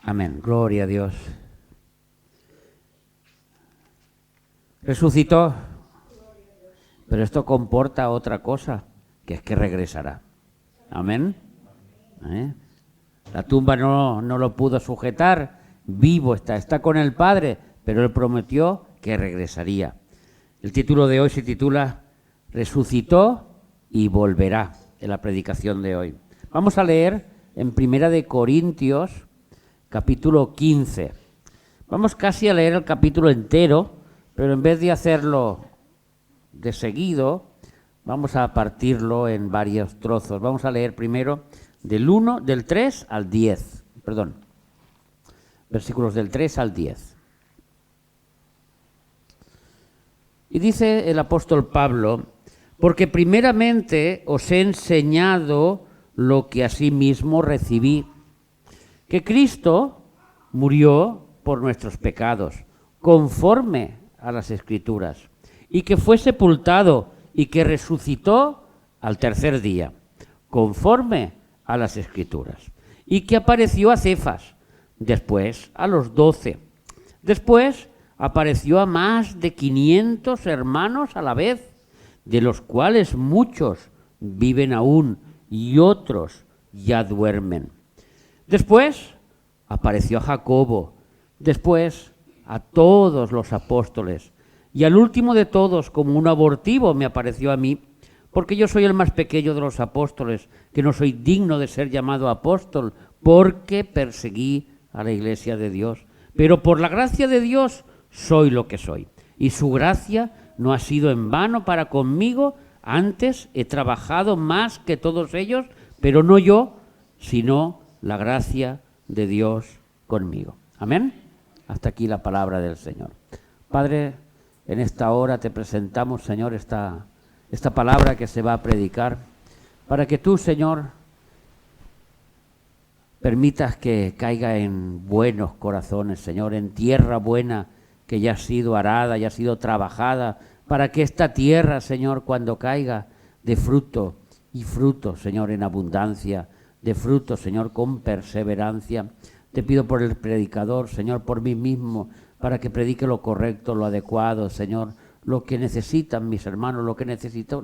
Amén. Gloria a Dios. Resucitó, pero esto comporta otra cosa, que es que regresará. Amén. La tumba no lo pudo sujetar, vivo está con el Padre, pero Él prometió que regresaría. El título de hoy se titula Resucitó y volverá, en la predicación de hoy. Vamos a leer en Primera de Corintios, capítulo 15. Vamos casi a leer el capítulo entero, pero en vez de hacerlo de seguido, vamos a partirlo en varios trozos. Vamos a leer primero del 3 al 10, versículos del 3 al 10. Y dice el apóstol Pablo: porque primeramente os he enseñado lo que asimismo recibí, que Cristo murió por nuestros pecados, conforme a las Escrituras, y que fue sepultado y que resucitó al tercer día, conforme a las Escrituras, y que apareció a Cefas, después a los 12, después apareció a más de 500 hermanos a la vez, de los cuales muchos viven aún y otros ya duermen. Después apareció a Jacobo, después a todos los apóstoles, y al último de todos, como un abortivo, me apareció a mí, porque yo soy el más pequeño de los apóstoles, que no soy digno de ser llamado apóstol, porque perseguí a la iglesia de Dios. Pero por la gracia de Dios soy lo que soy, y su gracia no ha sido en vano para conmigo. Antes he trabajado más que todos ellos, pero no yo, sino la gracia de Dios conmigo. Amén. Hasta aquí la palabra del Señor. Padre, en esta hora te presentamos, Señor, esta palabra que se va a predicar, para que tú, Señor, permitas que caiga en buenos corazones, Señor, en tierra buena que ya ha sido arada, ya ha sido trabajada, para que esta tierra, Señor, cuando caiga, dé fruto, y fruto, Señor, en abundancia, de fruto, Señor, con perseverancia. Te pido por el predicador, Señor, por mí mismo, para que predique lo correcto, lo adecuado, Señor, lo que necesitan mis hermanos, lo que necesito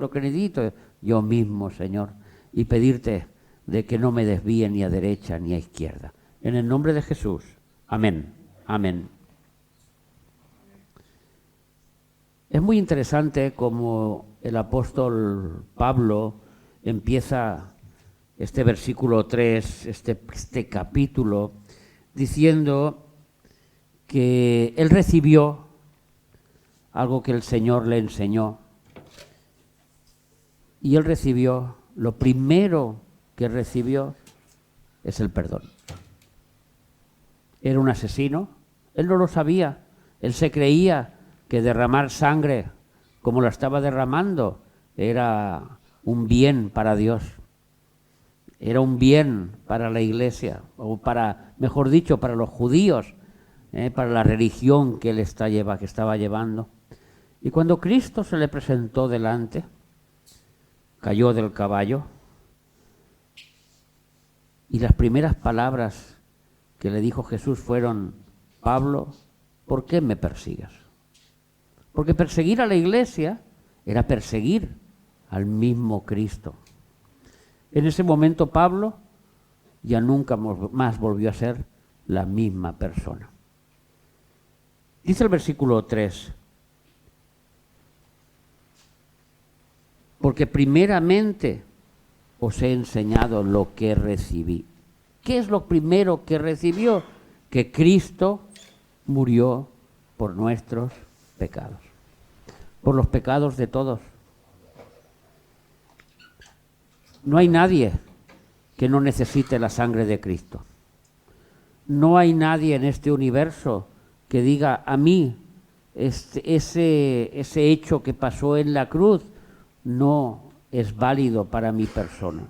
yo mismo, Señor, y pedirte de que no me desvíe ni a derecha ni a izquierda. En el nombre de Jesús. Amén. Amén. Es muy interesante cómo el apóstol Pablo empieza este versículo 3, este capítulo, diciendo que él recibió algo que el Señor le enseñó. Y él recibió, lo primero que recibió es el perdón. Era un asesino, él no lo sabía, él se creía que derramar sangre como la estaba derramando era un bien para Dios, era un bien para la iglesia, o para, mejor dicho, para los judíos, para la religión que él que estaba llevando. Y cuando Cristo se le presentó delante, cayó del caballo, y las primeras palabras que le dijo Jesús fueron: Pablo, ¿por qué me persigues? Porque perseguir a la iglesia era perseguir al mismo Cristo. En ese momento Pablo ya nunca más volvió a ser la misma persona. Dice el versículo 3: porque primeramente os he enseñado lo que recibí. ¿Qué es lo primero que recibió? Que Cristo murió por nuestros pecados, por los pecados de todos. No hay nadie que no necesite la sangre de Cristo. No hay nadie en este universo que diga: a mí ese hecho que pasó en la cruz no es válido para mi persona.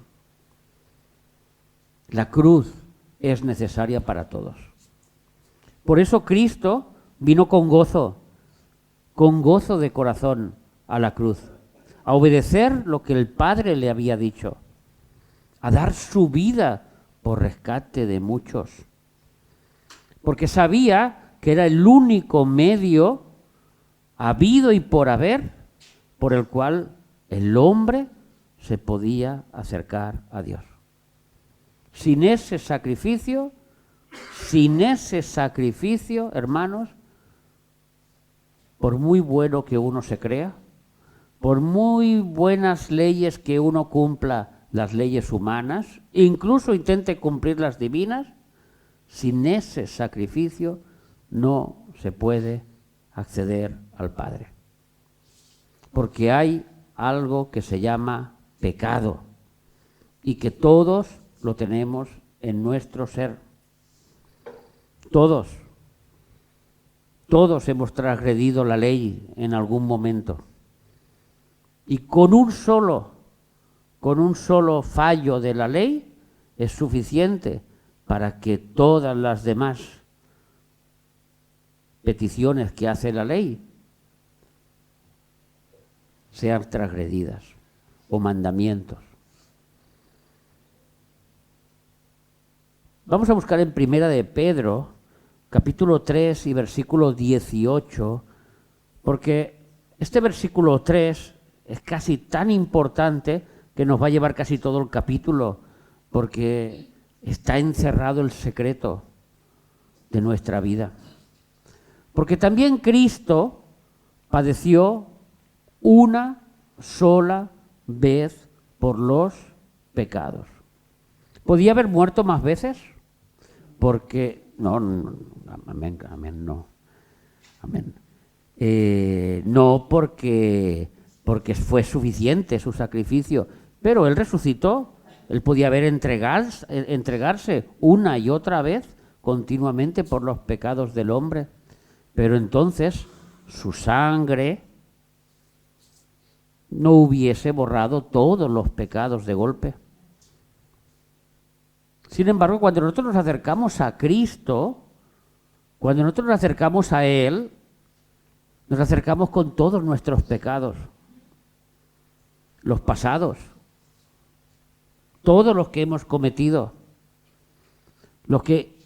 La cruz es necesaria para todos. Por eso Cristo vino con gozo de corazón a la cruz, a obedecer lo que el Padre le había dicho, a dar su vida por rescate de muchos. porque sabía que era el único medio habido y por haber por el cual el hombre se podía acercar a Dios. Sin ese sacrificio, hermanos, por muy bueno que uno se crea, por muy buenas leyes que uno cumpla, las leyes humanas, incluso intente cumplir las divinas, sin ese sacrificio no se puede acceder al Padre. Porque hay algo que se llama pecado y que todos lo tenemos en nuestro ser. Todos hemos transgredido la ley en algún momento. Y con un solo fallo de la ley es suficiente para que todas las demás peticiones que hace la ley sean transgredidas o mandamientos. Vamos a buscar en Primera de Pedro, capítulo 3 y versículo 18, porque este versículo 3 es casi tan importante que nos va a llevar casi todo el capítulo, porque está encerrado el secreto de nuestra vida. Porque también Cristo padeció una sola vez por los pecados. ¿Podía haber muerto más veces? Porque, no porque fue suficiente su sacrificio, pero Él resucitó. Él podía haber entregarse una y otra vez continuamente por los pecados del hombre, pero entonces su sangre no hubiese borrado todos los pecados de golpe. Sin embargo, cuando nosotros nos acercamos a Cristo, cuando nosotros nos acercamos a Él, nos acercamos con todos nuestros pecados, los pasados, todos los que hemos cometido, los que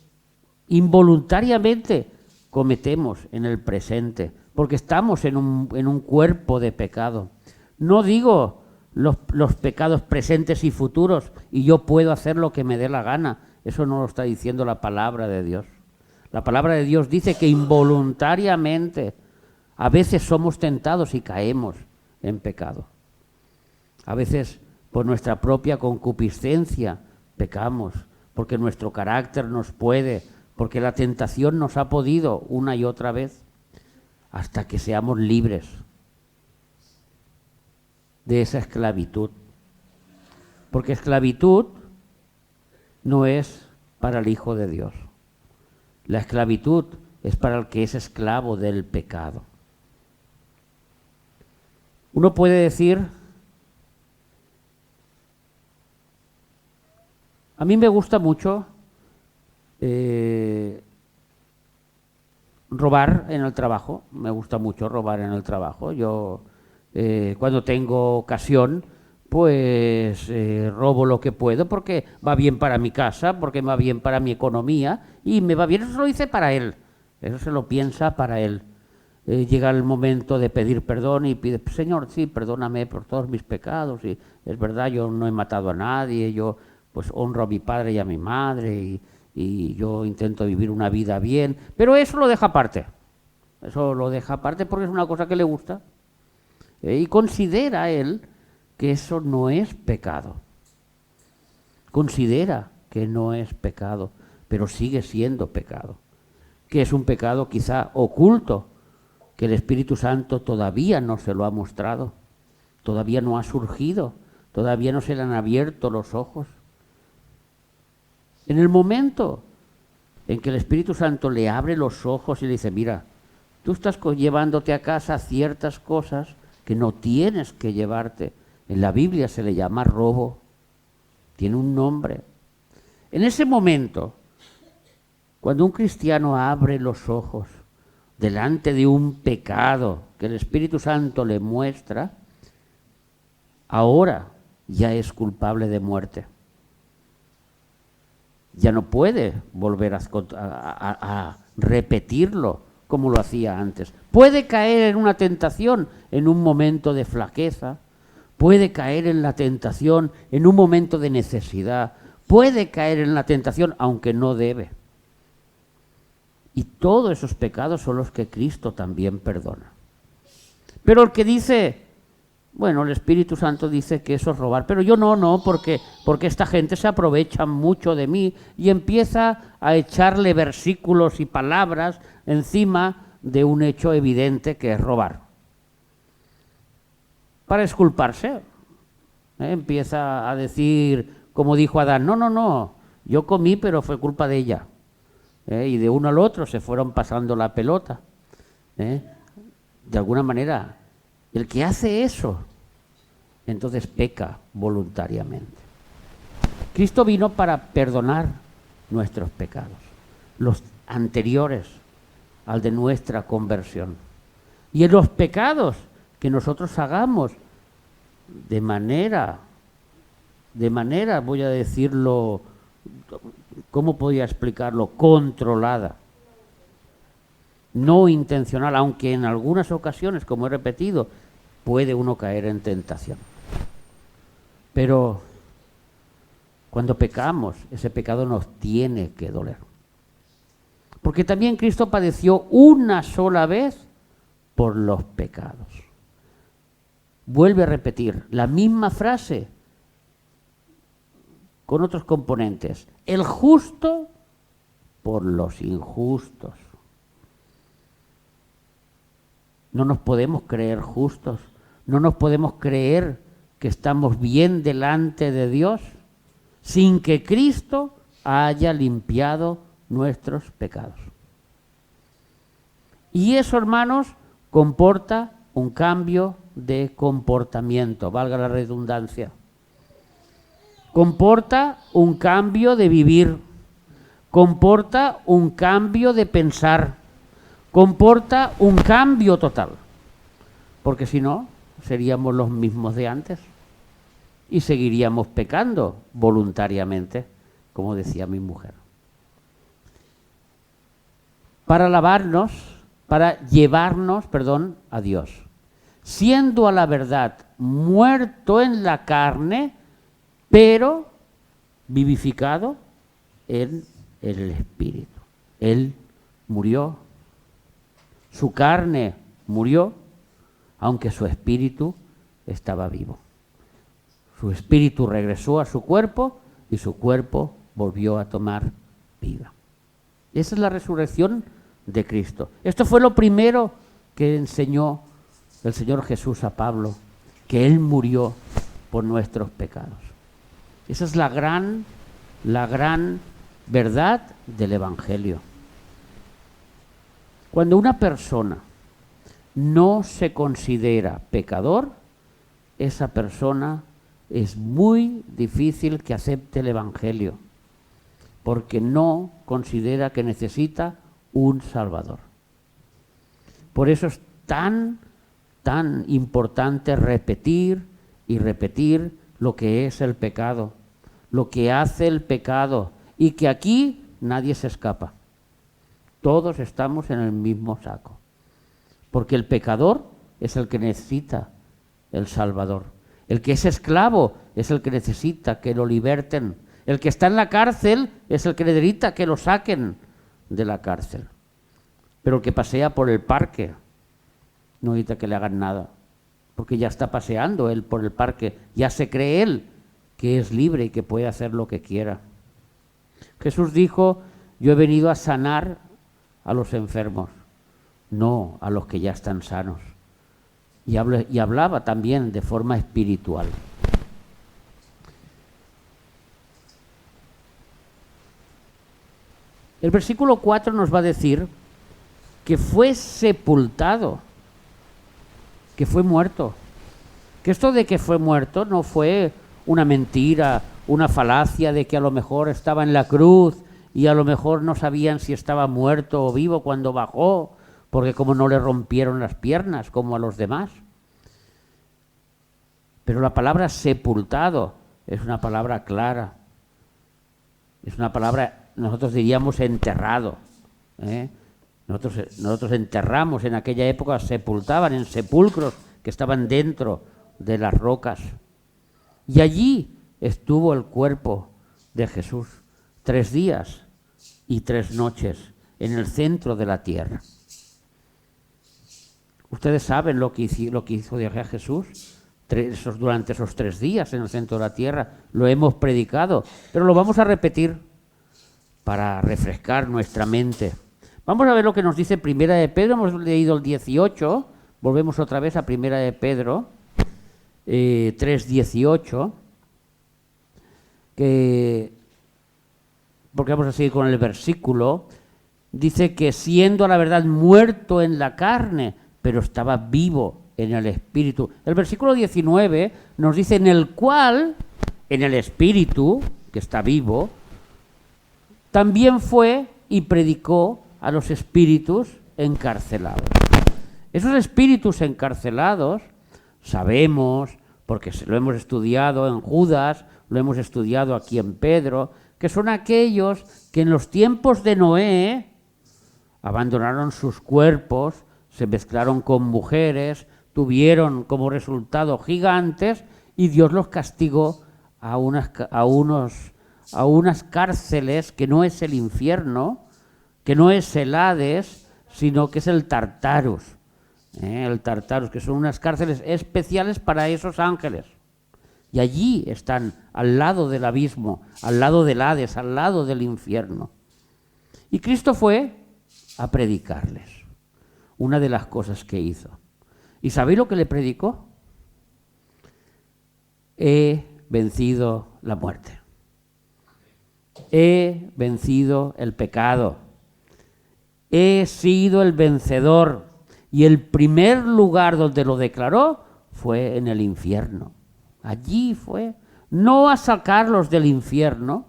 involuntariamente cometemos en el presente, porque estamos en un cuerpo de pecado. No digo los pecados presentes y futuros y yo puedo hacer lo que me dé la gana. Eso no lo está diciendo la palabra de Dios. La palabra de Dios dice que involuntariamente a veces somos tentados y caemos en pecado. A veces por nuestra propia concupiscencia pecamos, porque nuestro carácter nos puede, porque la tentación nos ha podido una y otra vez, hasta que seamos libres de esa esclavitud. Porque esclavitud no es para el Hijo de Dios. La esclavitud es para el que es esclavo del pecado. Uno puede decir, a mí me gusta mucho robar en el trabajo, me gusta mucho robar en el trabajo. Yo cuando tengo ocasión, pues robo lo que puedo porque va bien para mi casa, porque va bien para mi economía y me va bien. Eso lo hice para él, eso se lo piensa para él. Llega el momento de pedir perdón y pide, Señor, sí, perdóname por todos mis pecados, y es verdad, yo no he matado a nadie, yo pues honro a mi padre y a mi madre y yo intento vivir una vida bien, pero eso lo deja aparte, porque es una cosa que le gusta. Y considera él que eso no es pecado. Considera que no es pecado, pero sigue siendo pecado. Que es un pecado quizá oculto, que el Espíritu Santo todavía no se lo ha mostrado, todavía no ha surgido, todavía no se le han abierto los ojos. En el momento en que el Espíritu Santo le abre los ojos y le dice, mira, tú estás llevándote a casa ciertas cosas que no tienes que llevarte. En la Biblia se le llama robo, tiene un nombre. En ese momento, cuando un cristiano abre los ojos delante de un pecado que el Espíritu Santo le muestra, ahora ya es culpable de muerte. ya no puede volver a repetirlo como lo hacía antes. Puede caer en una tentación en un momento de flaqueza, puede caer en la tentación en un momento de necesidad, puede caer en la tentación aunque no debe. Y todos esos pecados son los que Cristo también perdona. Pero el que dice, bueno, el Espíritu Santo dice que eso es robar, pero yo no, porque esta gente se aprovecha mucho de mí y empieza a echarle versículos y palabras encima de un hecho evidente que es robar. Para exculparse, empieza a decir, como dijo Adán, no, yo comí pero fue culpa de ella. Y de uno al otro se fueron pasando la pelota. De alguna manera, el que hace eso, entonces peca voluntariamente. Cristo vino para perdonar nuestros pecados, los anteriores al de nuestra conversión. Y en los pecados que nosotros hagamos de manera, voy a decirlo, ¿cómo podría explicarlo? Controlada. No intencional, aunque en algunas ocasiones, como he repetido, puede uno caer en tentación. Pero cuando pecamos, ese pecado nos tiene que doler. Porque también Cristo padeció una sola vez por los pecados. Vuelve a repetir la misma frase con otros componentes. El justo por los injustos. No nos podemos creer justos, no nos podemos creer que estamos bien delante de Dios sin que Cristo haya limpiado nuestros pecados. Y eso, hermanos, comporta un cambio de comportamiento, valga la redundancia. Comporta un cambio de vivir, comporta un cambio de pensar, comporta un cambio total, porque si no, seríamos los mismos de antes y seguiríamos pecando voluntariamente, como decía mi mujer. Para lavarnos, para llevarnos, a Dios, siendo a la verdad muerto en la carne, pero vivificado en el Espíritu. Él murió. Su carne murió, aunque su espíritu estaba vivo. Su espíritu regresó a su cuerpo y su cuerpo volvió a tomar vida. Esa es la resurrección de Cristo. Esto fue lo primero que enseñó el Señor Jesús a Pablo, que Él murió por nuestros pecados. Esa es la gran verdad del Evangelio. Cuando una persona no se considera pecador, esa persona es muy difícil que acepte el Evangelio, porque no considera que necesita un Salvador. Por eso es tan importante repetir y repetir lo que es el pecado, lo que hace el pecado, y que aquí nadie se escapa. Todos estamos en el mismo saco, porque el pecador es el que necesita el Salvador. El que es esclavo es el que necesita que lo liberten. El que está en la cárcel es el que necesita que lo saquen de la cárcel. Pero el que pasea por el parque no necesita que le hagan nada, porque ya está paseando él por el parque, ya se cree él que es libre y que puede hacer lo que quiera. Jesús dijo: yo he venido a sanar a los enfermos, no a los que ya están sanos. Y hablaba también de forma espiritual. El versículo 4 nos va a decir que fue sepultado, que fue muerto. Que esto de que fue muerto no fue una mentira, una falacia de que a lo mejor estaba en la cruz y a lo mejor no sabían si estaba muerto o vivo cuando bajó, porque como no le rompieron las piernas como a los demás. Pero la palabra sepultado es una palabra clara. Es una palabra, nosotros diríamos enterrado. Nosotros enterramos, en aquella época sepultaban en sepulcros que estaban dentro de las rocas. Y allí estuvo el cuerpo de Jesús 3 días y 3 noches en el centro de la tierra. Ustedes saben lo que hizo Jesús durante esos 3 días en el centro de la tierra. Lo hemos predicado, pero lo vamos a repetir para refrescar nuestra mente. Vamos a ver lo que nos dice Primera de Pedro. Hemos leído el 18. Volvemos otra vez a Primera de Pedro 3:18. Porque vamos a seguir con el versículo. Dice que siendo a la verdad muerto en la carne, pero estaba vivo en el espíritu. El versículo 19 nos dice en el cual, en el espíritu, que está vivo, también fue y predicó a los espíritus encarcelados. Esos espíritus encarcelados, sabemos, porque lo hemos estudiado en Judas, lo hemos estudiado aquí en Pedro, que son aquellos que en los tiempos de Noé abandonaron sus cuerpos, se mezclaron con mujeres, tuvieron como resultado gigantes y Dios los castigó a unas cárceles que no es el infierno, que no es el Hades, sino que es el Tartarus. El Tartarus, que son unas cárceles especiales para esos ángeles. Y allí están, al lado del abismo, al lado del Hades, al lado del infierno. Y Cristo fue a predicarles. Una de las cosas que hizo. ¿Y sabéis lo que le predicó? He vencido la muerte. He vencido el pecado. He sido el vencedor. Y el primer lugar donde lo declaró fue en el infierno. Allí fue. No a sacarlos del infierno,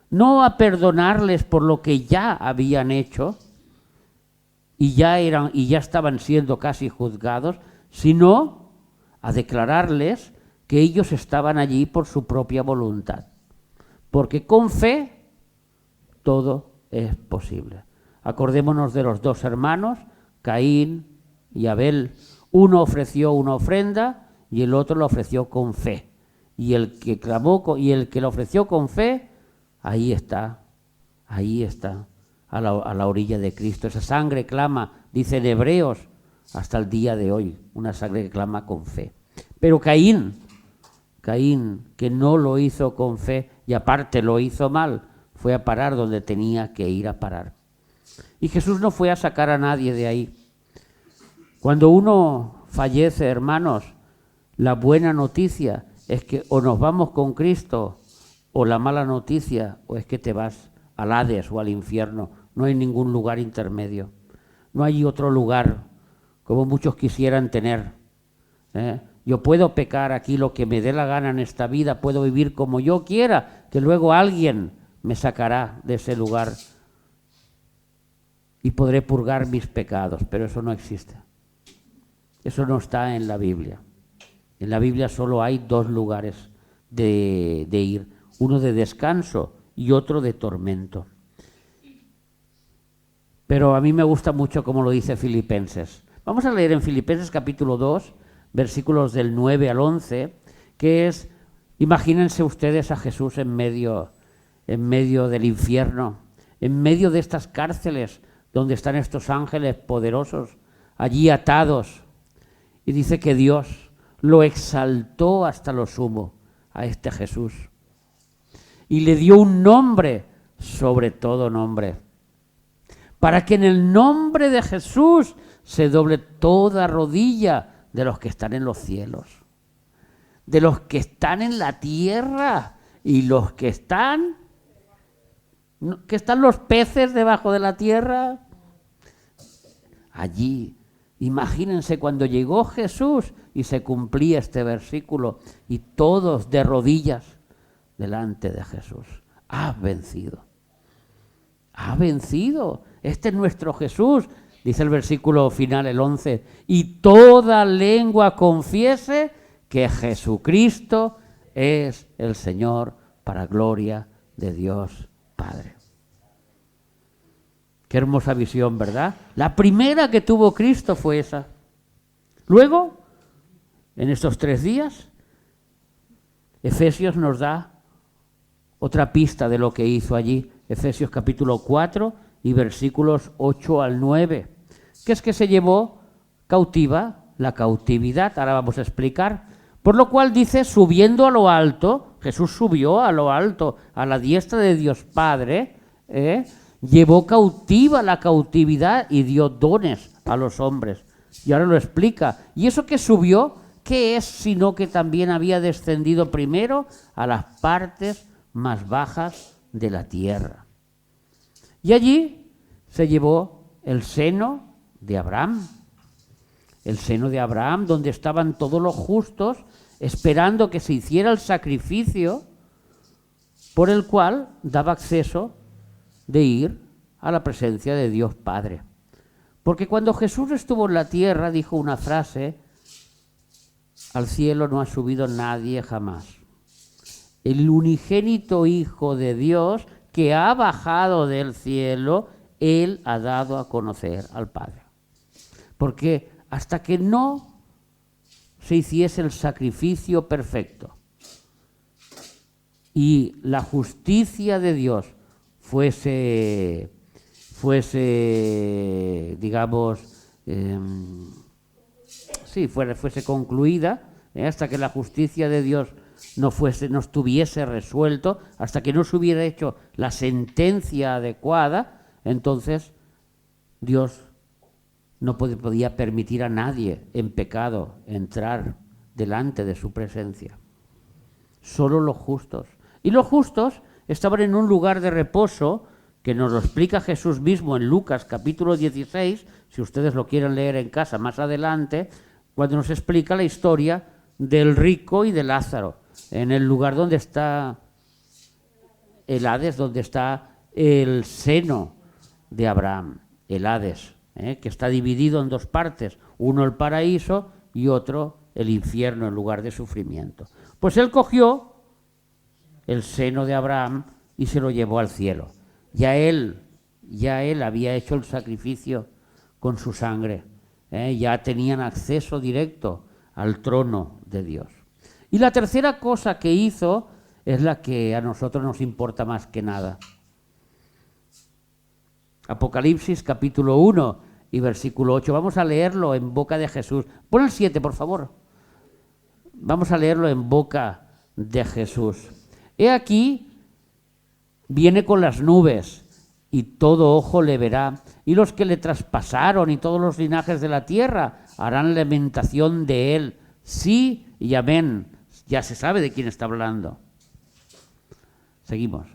no a perdonarles por lo que ya habían hecho y ya estaban siendo casi juzgados, sino a declararles que ellos estaban allí por su propia voluntad. Porque con fe todo es posible. Acordémonos de los 2 hermanos, Caín y Abel. Uno ofreció una ofrenda y el otro la ofreció con fe. Y el que clamó y el que la ofreció con fe, ahí está, a la orilla de Cristo. Esa sangre clama, dice en Hebreos, hasta el día de hoy, una sangre que clama con fe. Pero Caín, que no lo hizo con fe y aparte lo hizo mal, fue a parar donde tenía que ir a parar. Y Jesús no fue a sacar a nadie de ahí. Cuando uno fallece, hermanos, la buena noticia es que o nos vamos con Cristo, o la mala noticia, o es que te vas al Hades o al infierno. No hay ningún lugar intermedio. No hay otro lugar como muchos quisieran tener. Yo puedo pecar aquí lo que me dé la gana en esta vida, puedo vivir como yo quiera, que luego alguien me sacará de ese lugar y podré purgar mis pecados, pero eso no existe. Eso no está en la Biblia. En la Biblia solo hay 2 lugares de ir, uno de descanso y otro de tormento. Pero a mí me gusta mucho como lo dice Filipenses. Vamos a leer en Filipenses capítulo 2, versículos del 9 al 11, que es, imagínense ustedes a Jesús en medio del infierno, en medio de estas cárceles donde están estos ángeles poderosos, allí atados. Y dice que Dios lo exaltó hasta lo sumo a este Jesús y le dio un nombre sobre todo nombre, para que en el nombre de Jesús se doble toda rodilla de los que están en los cielos, de los que están en la tierra y los que están los peces debajo de la tierra. Allí, imagínense cuando llegó Jesús y se cumplía este versículo y todos de rodillas delante de Jesús. Has vencido. Has vencido. Este es nuestro Jesús, dice el versículo final, el 11. Y toda lengua confiese que Jesucristo es el Señor para gloria de Dios Padre. Qué hermosa visión, ¿verdad? La primera que tuvo Cristo fue esa. Luego, en estos 3 días, Efesios nos da otra pista de lo que hizo allí. Efesios capítulo 4 y versículos 8 al 9. Que es que se llevó cautiva la cautividad. Ahora vamos a explicar. Por lo cual dice, subiendo a lo alto, Jesús subió a lo alto, a la diestra de Dios Padre, llevó cautiva la cautividad y dio dones a los hombres. Y ahora lo explica. ¿Y eso que subió, qué es sino que también había descendido primero a las partes más bajas de la tierra? Y allí se llevó el seno de Abraham. El seno de Abraham, donde estaban todos los justos, esperando que se hiciera el sacrificio por el cual daba acceso de ir a la presencia de Dios Padre. Porque cuando Jesús estuvo en la tierra, dijo una frase: al cielo no ha subido nadie jamás. El unigénito Hijo de Dios que ha bajado del cielo, Él ha dado a conocer al Padre. Porque hasta que no se hiciese el sacrificio perfecto y la justicia de Dios fuese digamos, fuese concluida, hasta que la justicia de Dios no estuviese resuelto, hasta que no se hubiera hecho la sentencia adecuada, entonces Dios no podía permitir a nadie en pecado entrar delante de su presencia. Solo los justos. Y los justos estaban en un lugar de reposo, que nos lo explica Jesús mismo en Lucas capítulo 16, si ustedes lo quieren leer en casa más adelante, cuando nos explica la historia del rico y de Lázaro, en el lugar donde está el Hades, donde está el seno de Abraham, el Hades, que está dividido en 2 partes, uno el paraíso y otro el infierno, el lugar de sufrimiento. Pues él cogió el seno de Abraham y se lo llevó al cielo. Ya él había hecho el sacrificio con su sangre, ya tenían acceso directo al trono de Dios. Y la tercera cosa que hizo es la que a nosotros nos importa más que nada. Apocalipsis capítulo 1 y versículo 8. Vamos a leerlo en boca de Jesús. Pon el 7, por favor. Vamos a leerlo en boca de Jesús. He aquí, viene con las nubes, y todo ojo le verá, y los que le traspasaron y todos los linajes de la tierra harán lamentación de él. Sí y amén. Ya se sabe de quién está hablando. Seguimos.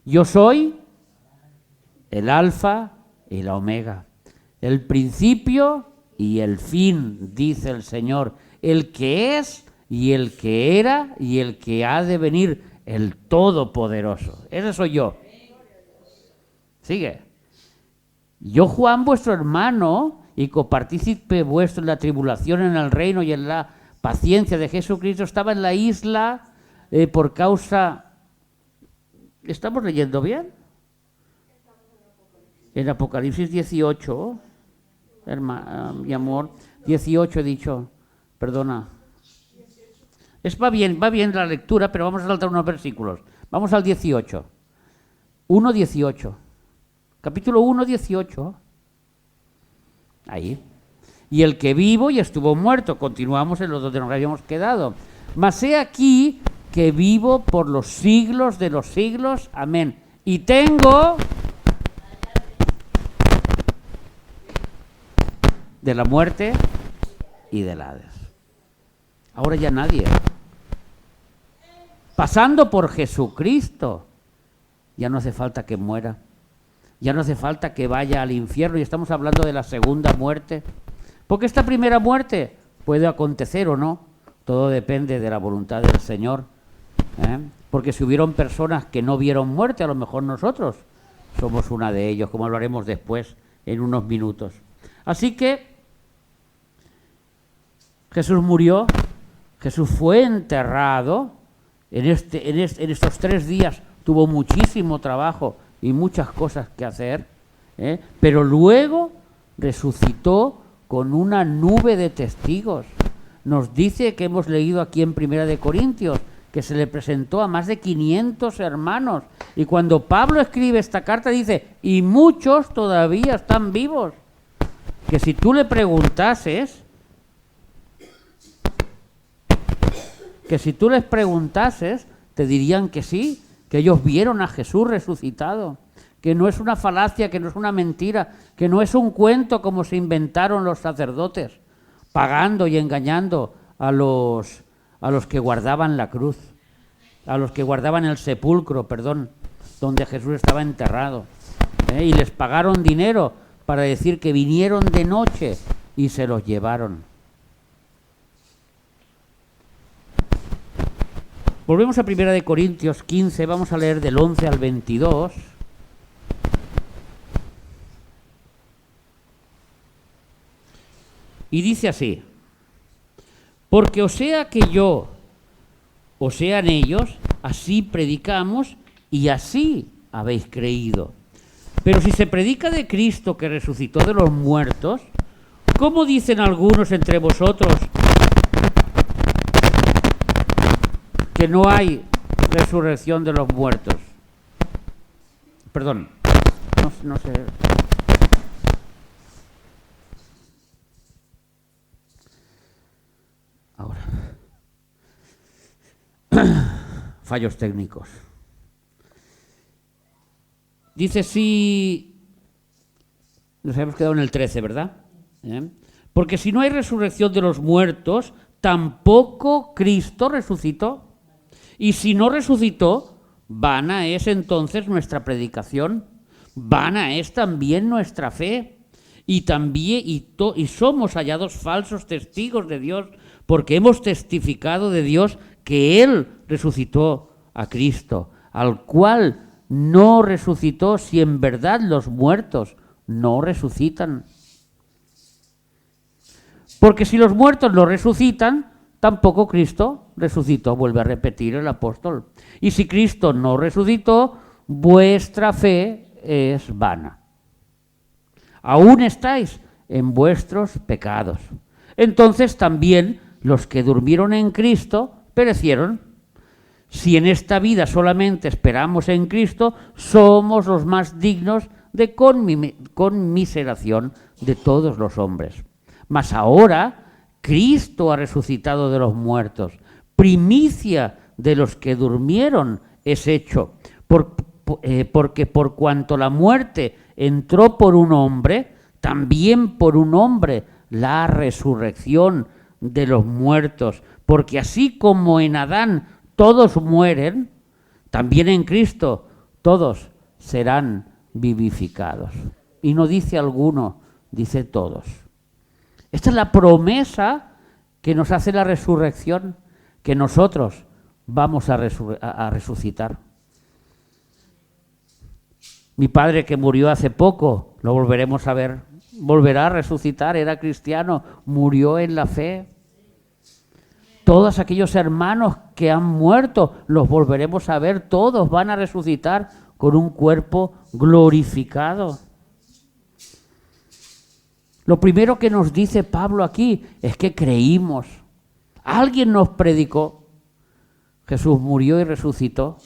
Yo soy el alfa y la omega, el principio y el fin, dice el Señor, el que es y el que era y el que ha de venir, el Todopoderoso. Ese soy yo. Sigue. Yo, Juan, vuestro hermano y copartícipe vuestro en la tribulación, en el reino y en la paciencia de Jesucristo, estaba en la isla por causa... ¿Estamos leyendo bien? En Apocalipsis 18, mi amor, 18 he dicho, perdona. Va bien la lectura, pero vamos a saltar unos versículos. Vamos al 18. 1:18. Capítulo 1, 18. Ahí. Y el que vivo y estuvo muerto. Continuamos en lo donde nos habíamos quedado. Mas he aquí que vivo por los siglos de los siglos. Amén. Y tengo de la muerte y del Hades. Ahora ya nadie. Pasando por Jesucristo, ya no hace falta que muera. Ya no hace falta que vaya al infierno, y estamos hablando de la segunda muerte. Porque esta primera muerte puede acontecer o no, todo depende de la voluntad del Señor. Porque si hubieron personas que no vieron muerte, a lo mejor nosotros somos una de ellos, como hablaremos después en unos minutos. Así que Jesús murió, Jesús fue enterrado, en estos 3 días tuvo muchísimo trabajo y muchas cosas que hacer, pero luego resucitó con una nube de testigos. Nos dice que hemos leído aquí en Primera de Corintios que se le presentó a más de 500 hermanos. Y cuando Pablo escribe esta carta dice, y muchos todavía están vivos. Que si tú le preguntases, te dirían que sí, que ellos vieron a Jesús resucitado, que no es una falacia, que no es una mentira, que no es un cuento como se inventaron los sacerdotes, pagando y engañando a los que guardaban la cruz, a los que guardaban el sepulcro, donde Jesús estaba enterrado. Y les pagaron dinero para decir que vinieron de noche y se los llevaron. Volvemos a 1 de Corintios 15, vamos a leer del 11 al 22. Y dice así: porque o sea que yo, o sean ellos, así predicamos y así habéis creído. Pero si se predica de Cristo que resucitó de los muertos, ¿cómo dicen algunos entre vosotros que no hay resurrección de los muertos? Perdón, no sé. Ahora. Fallos técnicos. Dice si... Nos habíamos quedado en el 13, ¿verdad? Porque si no hay resurrección de los muertos, tampoco Cristo resucitó. Y si no resucitó, vana es entonces nuestra predicación, vana es también nuestra fe. Y también y somos hallados falsos testigos de Dios, porque hemos testificado de Dios que Él resucitó a Cristo, al cual no resucitó si en verdad los muertos no resucitan. Porque si los muertos no resucitan, tampoco Cristo resucitó, vuelve a repetir el apóstol. Y si Cristo no resucitó, vuestra fe es vana. Aún estáis en vuestros pecados. Entonces también los que durmieron en Cristo perecieron. Si en esta vida solamente esperamos en Cristo, somos los más dignos de conmiseración de todos los hombres. Mas ahora Cristo ha resucitado de los muertos, primicia de los que durmieron es hecho, porque por cuanto la muerte entró por un hombre, también por un hombre la resurrección de los muertos, porque así como en Adán todos mueren, también en Cristo todos serán vivificados. Y no dice alguno, dice todos. Esta es la promesa que nos hace la resurrección, que nosotros vamos a resucitar. Mi padre, que murió hace poco, lo volveremos a ver, volverá a resucitar, era cristiano, murió en la fe. Todos aquellos hermanos que han muerto, los volveremos a ver, todos van a resucitar con un cuerpo glorificado. Lo primero que nos dice Pablo aquí es que creímos. Alguien nos predicó. Jesús murió y resucitó.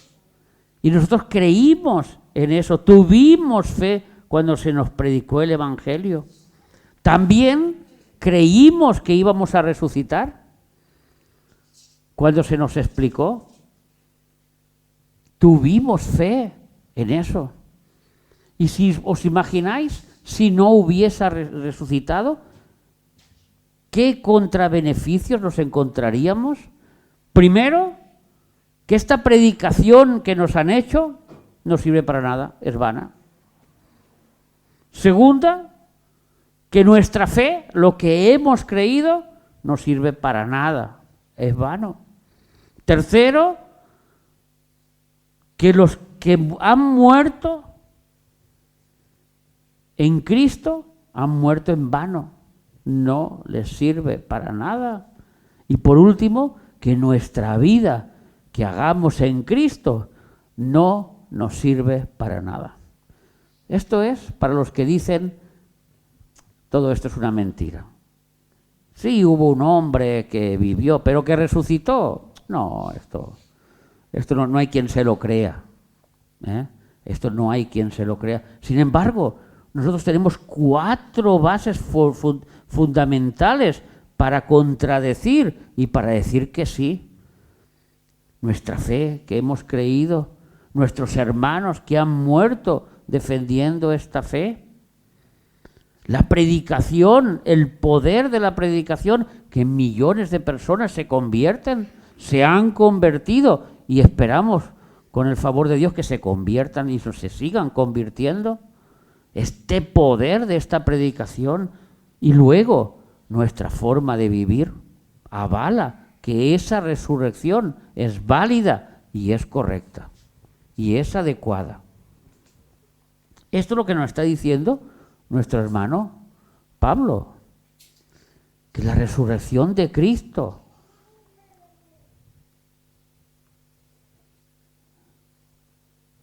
Y nosotros creímos en eso, tuvimos fe cuando se nos predicó el Evangelio. También creímos que íbamos a resucitar cuando se nos explicó. Tuvimos fe en eso. Y si os imagináis, si no hubiese resucitado, ¿qué contrabeneficios nos encontraríamos? Primero, que esta predicación que nos han hecho no sirve para nada, es vana. Segunda, que nuestra fe, lo que hemos creído, no sirve para nada, es vano. Tercero, que los que han muerto en Cristo han muerto en vano, no les sirve para nada. Y por último, que nuestra vida que hagamos en Cristo no nos sirve para nada. Esto es para los que dicen, todo esto es una mentira. Sí, hubo un hombre que vivió, pero que resucitó. No, esto no hay quien se lo crea. Esto no hay quien se lo crea. Sin embargo, nosotros tenemos 4 bases fundamentales para contradecir y para decir que sí. Nuestra fe que hemos creído, nuestros hermanos que han muerto defendiendo esta fe, la predicación, el poder de la predicación, que millones de personas se convierten, se han convertido y esperamos con el favor de Dios que se conviertan y se sigan convirtiendo. Este poder de esta predicación y luego nuestra forma de vivir avala que esa resurrección es válida y es correcta y es adecuada. Esto es lo que nos está diciendo nuestro hermano Pablo, que la resurrección de Cristo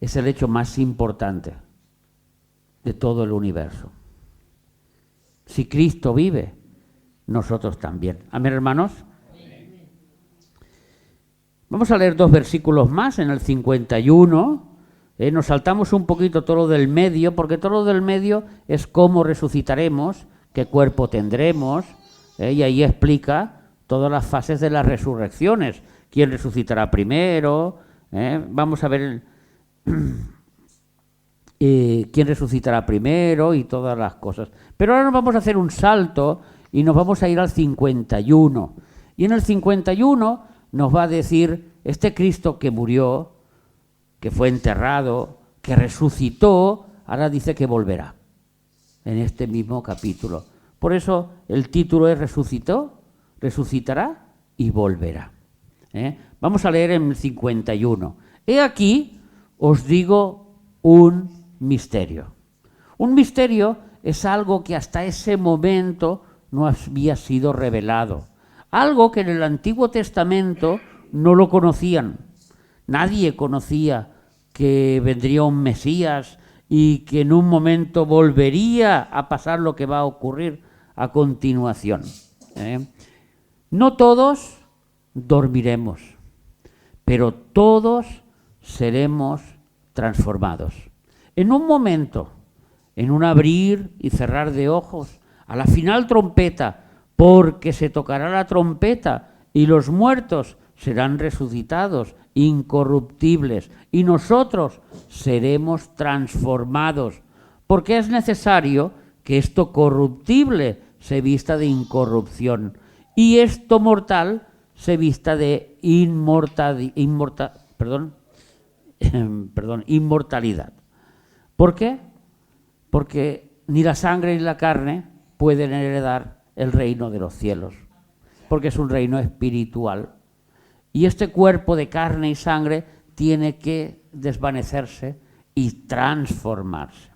es el hecho más importante de todo el universo. Si Cristo vive, nosotros también. Amén, hermanos. Vamos a leer 2 versículos más en el 51. Nos saltamos un poquito todo lo del medio, porque todo lo del medio es cómo resucitaremos, qué cuerpo tendremos, y ahí explica todas las fases de las resurrecciones. ¿Quién resucitará primero? Vamos a ver quién resucitará primero y todas las cosas. Pero ahora nos vamos a hacer un salto y nos vamos a ir al 51. Y en el 51 nos va a decir este Cristo que murió, que fue enterrado, que resucitó, ahora dice que volverá en este mismo capítulo. Por eso el título es Resucitó, resucitará y volverá. Vamos a leer en el 51. He aquí, os digo un misterio. Un misterio es algo que hasta ese momento no había sido revelado. Algo que en el Antiguo Testamento no lo conocían. Nadie conocía que vendría un Mesías y que en un momento volvería a pasar lo que va a ocurrir a continuación. No todos dormiremos, pero todos seremos transformados. En un momento, en un abrir y cerrar de ojos, a la final trompeta, porque se tocará la trompeta y los muertos serán resucitados, incorruptibles, y nosotros seremos transformados, porque es necesario que esto corruptible se vista de incorrupción y esto mortal se vista de inmortalidad. ¿Por qué? Porque ni la sangre ni la carne pueden heredar el reino de los cielos, porque es un reino espiritual. Y este cuerpo de carne y sangre tiene que desvanecerse y transformarse.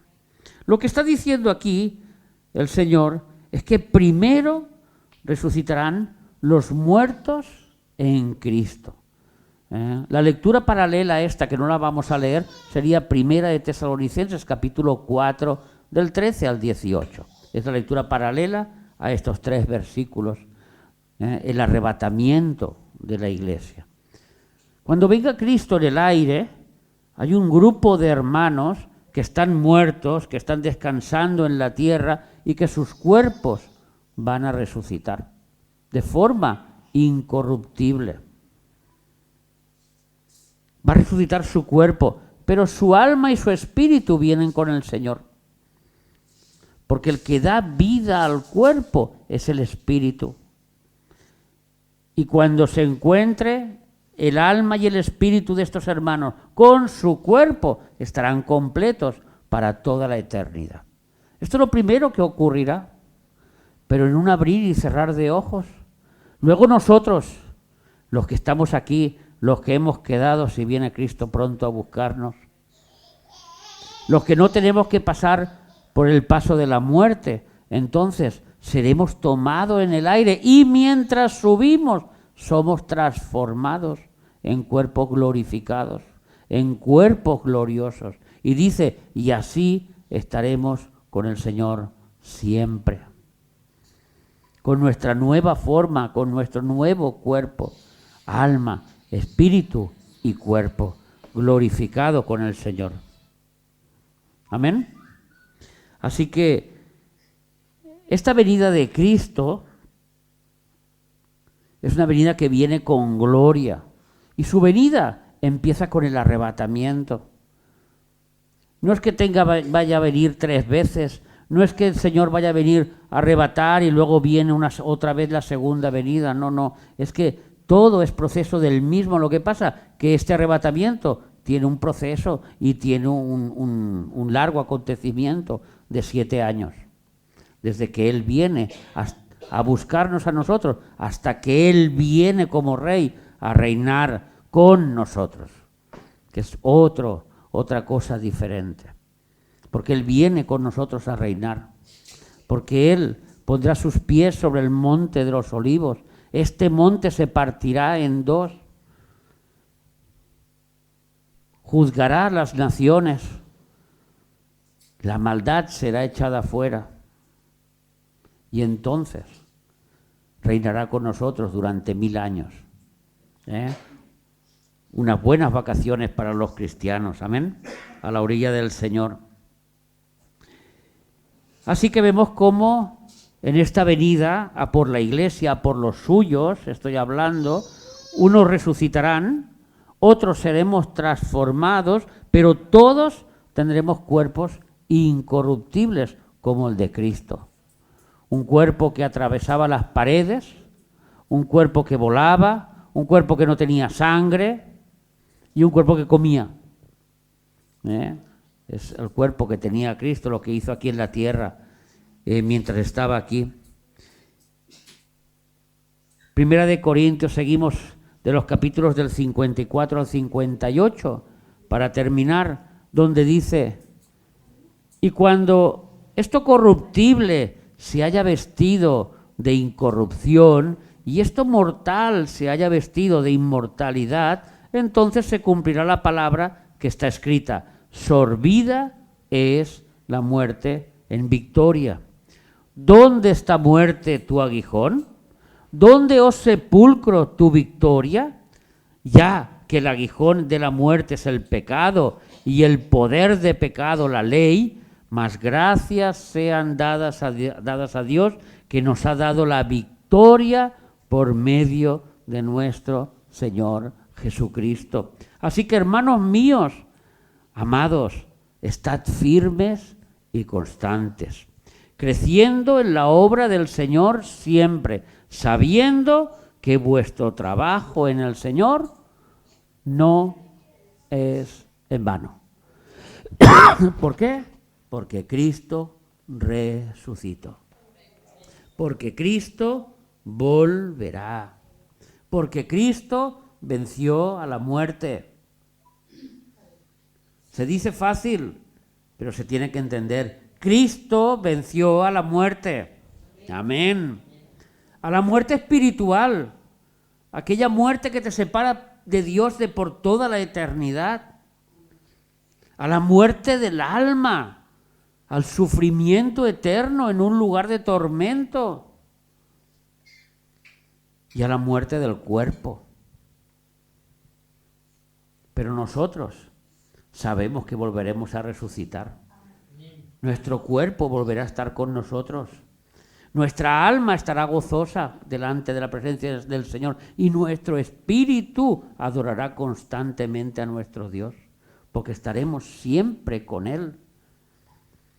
Lo que está diciendo aquí el Señor es que primero resucitarán los muertos en Cristo. La lectura paralela a esta, que no la vamos a leer, sería Primera de Tesalonicenses, capítulo 4, del 13 al 18. Es la lectura paralela a estos 3 versículos, el arrebatamiento de la iglesia. Cuando venga Cristo en el aire, hay un grupo de hermanos que están muertos, que están descansando en la tierra y que sus cuerpos van a resucitar de forma incorruptible. Va a resucitar su cuerpo, pero su alma y su espíritu vienen con el Señor. Porque el que da vida al cuerpo es el espíritu. Y cuando se encuentre el alma y el espíritu de estos hermanos con su cuerpo, estarán completos para toda la eternidad. Esto es lo primero que ocurrirá, pero en un abrir y cerrar de ojos. Luego nosotros, los que estamos aquí, los que hemos quedado si viene Cristo pronto a buscarnos, los que no tenemos que pasar por el paso de la muerte, entonces seremos tomados en el aire y mientras subimos somos transformados en cuerpos glorificados. en cuerpos gloriosos. Y dice, y así estaremos con el Señor siempre. Con nuestra nueva forma, con nuestro nuevo cuerpo, alma, espíritu y cuerpo, glorificado con el Señor. Amén. Así que esta venida de Cristo es una venida que viene con gloria. Y su venida empieza con el arrebatamiento. No es que vaya a venir 3 veces, no es que el Señor vaya a venir a arrebatar y luego viene otra vez la segunda venida, no, es que todo es proceso del mismo. Lo que pasa que este arrebatamiento tiene un proceso y tiene un largo acontecimiento de 7 años, desde que Él viene a buscarnos a nosotros hasta que Él viene como Rey a reinar con nosotros, que es otra cosa diferente, porque Él viene con nosotros a reinar, porque Él pondrá sus pies sobre el monte de los olivos. Este monte se partirá en 2, juzgará a las naciones, la maldad será echada fuera y entonces reinará con nosotros durante 1000 años. Unas buenas vacaciones para los cristianos, amén, a la orilla del Señor. Así que vemos cómo en esta venida a por la iglesia, a por los suyos, estoy hablando, unos resucitarán, otros seremos transformados, pero todos tendremos cuerpos incorruptibles como el de Cristo. Un cuerpo que atravesaba las paredes, un cuerpo que volaba, un cuerpo que no tenía sangre y un cuerpo que comía. Es el cuerpo que tenía Cristo, lo que hizo aquí en la tierra mientras estaba aquí. Primera de Corintios, seguimos de los capítulos del 54 al 58 para terminar, donde dice: y cuando esto corruptible se haya vestido de incorrupción y esto mortal se haya vestido de inmortalidad, entonces se cumplirá la palabra que está escrita: sorbida es la muerte en victoria. ¿Dónde está muerte tu aguijón? ¿Dónde, oh sepulcro, tu victoria? Ya que el aguijón de la muerte es el pecado y el poder de pecado la ley, mas gracias sean dadas a Dios, que nos ha dado la victoria por medio de nuestro Señor Jesucristo. Así que, hermanos míos, amados, estad firmes y constantes, creciendo en la obra del Señor siempre, sabiendo que vuestro trabajo en el Señor no es en vano. ¿Por qué? Porque Cristo resucitó. Porque Cristo volverá. Porque Cristo venció a la muerte. Se dice fácil, pero se tiene que entender. Cristo venció a la muerte. Amén. A la muerte espiritual. Aquella muerte que te separa de Dios de por toda la eternidad. A la muerte del alma. Al sufrimiento eterno en un lugar de tormento. Y a la muerte del cuerpo. Pero nosotros sabemos que volveremos a resucitar. Nuestro cuerpo volverá a estar con nosotros. Nuestra alma estará gozosa delante de la presencia del Señor y nuestro espíritu adorará constantemente a nuestro Dios, porque estaremos siempre con Él.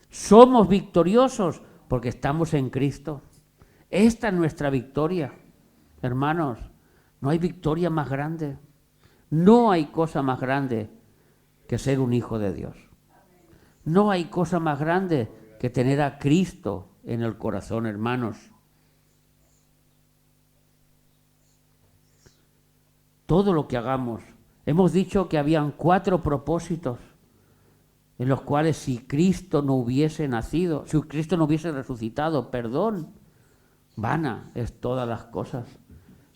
Somos victoriosos porque estamos en Cristo. Esta es nuestra victoria. Hermanos, no hay victoria más grande. No hay cosa más grande que ser un hijo de Dios. No hay cosa más grande que tener a Cristo en el corazón, hermanos. Todo lo que hagamos. Hemos dicho que habían 4 propósitos en los cuales si Cristo no hubiese nacido, si Cristo no hubiese resucitado, vana es todas las cosas.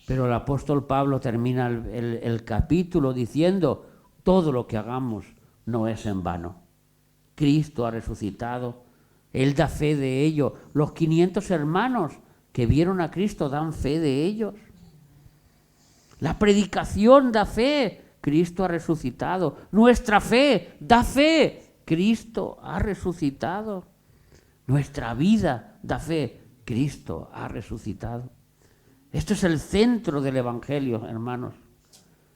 Pero el apóstol Pablo termina el capítulo diciendo: todo lo que hagamos no es en vano. Cristo ha resucitado, Él da fe de ello. Los 500 hermanos que vieron a Cristo dan fe de ellos. La predicación da fe, Cristo ha resucitado. Nuestra fe da fe, Cristo ha resucitado. Nuestra vida da fe, Cristo ha resucitado. Esto es el centro del Evangelio, hermanos.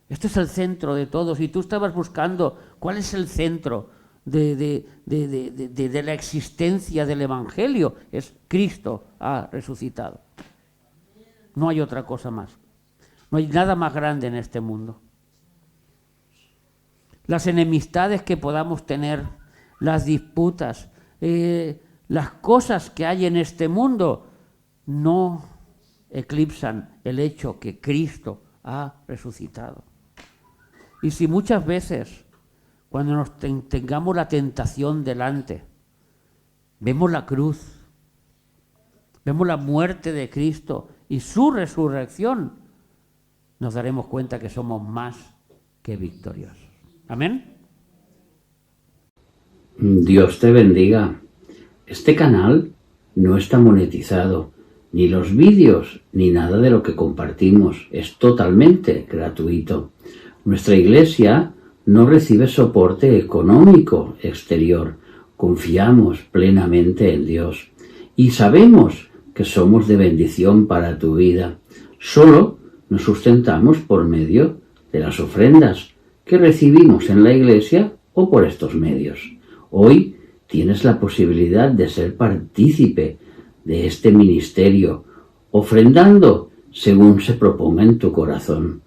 Esto es el centro de todo. Si tú estabas buscando cuál es el centro de la existencia del Evangelio, es Cristo ha resucitado. No hay otra cosa más. No hay nada más grande en este mundo. Las enemistades que podamos tener, las disputas, las cosas que hay en este mundo, no eclipsan el hecho que Cristo ha resucitado. Y si muchas veces, cuando nos tengamos la tentación delante, vemos la cruz, vemos la muerte de Cristo y su resurrección, nos daremos cuenta que somos más que victoriosos. Amén. Dios te bendiga. Este canal no está monetizado, ni los vídeos, ni nada de lo que compartimos. Es totalmente gratuito. Nuestra iglesia no recibe soporte económico exterior. Confiamos plenamente en Dios y sabemos que somos de bendición para tu vida. Solo nos sustentamos por medio de las ofrendas que recibimos en la iglesia o por estos medios. Hoy tienes la posibilidad de ser partícipe de este ministerio, ofrendando según se proponga en tu corazón.